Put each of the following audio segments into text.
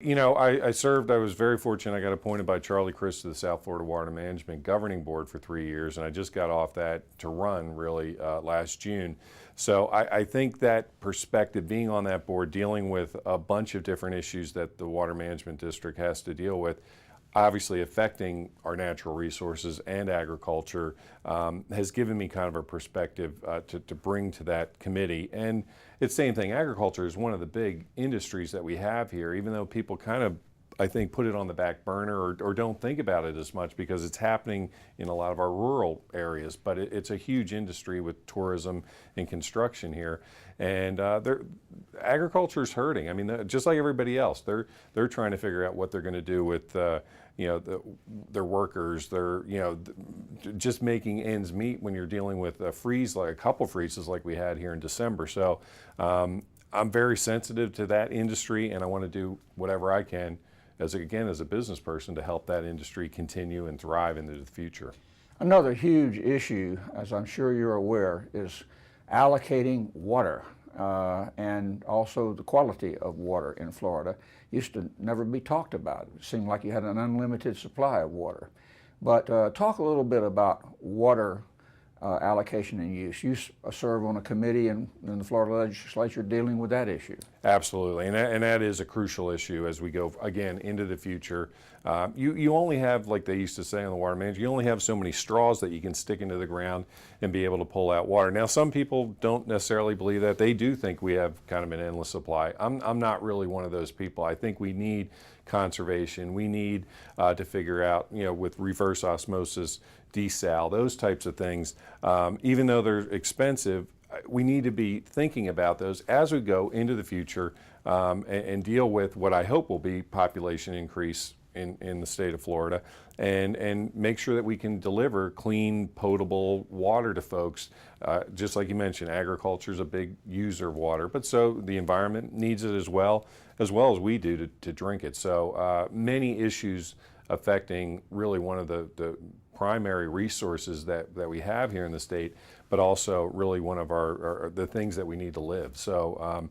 I was very fortunate. I got appointed by Charlie Crist to the South Florida Water Management Governing Board for 3 years, and I just got off that to run really last June. So I think that perspective, being on that board, dealing with a bunch of different issues that the Water Management District has to deal with, obviously affecting our natural resources and agriculture, has given me kind of a perspective to bring to that committee. And it's the same thing, agriculture is one of the big industries that we have here, even though people kind of, I think, put it on the back burner or don't think about it as much because it's happening in a lot of our rural areas. But it's a huge industry with tourism and construction here. And agriculture is hurting. I mean, just like everybody else, they're trying to figure out what they're going to do with their workers. They're just making ends meet when you're dealing with a freeze, like a couple freezes like we had here in December. So I'm very sensitive to that industry, and I want to do whatever I can as a business person to help that industry continue and thrive into the future. Another huge issue, as I'm sure you're aware, is allocating water and also the quality of water in Florida. Used to never be talked about. It seemed like you had an unlimited supply of water. But talk a little bit about water allocation and use. You serve on a committee in the Florida legislature dealing with that issue. Absolutely, and that is a crucial issue as we go, again, into the future. You only have, like they used to say on the water management, you only have so many straws that you can stick into the ground and be able to pull out water. Now, some people don't necessarily believe that. They do think we have kind of an endless supply. I'm not really one of those people. I think we need conservation. We need to figure out, with reverse osmosis, desal, those types of things. Even though they're expensive, we need to be thinking about those as we go into the future and deal with what I hope will be population increase in the state of Florida, and make sure that we can deliver clean, potable water to folks. Just like you mentioned, agriculture is a big user of water, but so the environment needs it as well as we do to drink it. So many issues affecting really one of the primary resources that we have here in the state, but also really one of the things that we need to live. So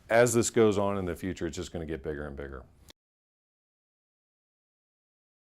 as this goes on in the future, it's just going to get bigger and bigger.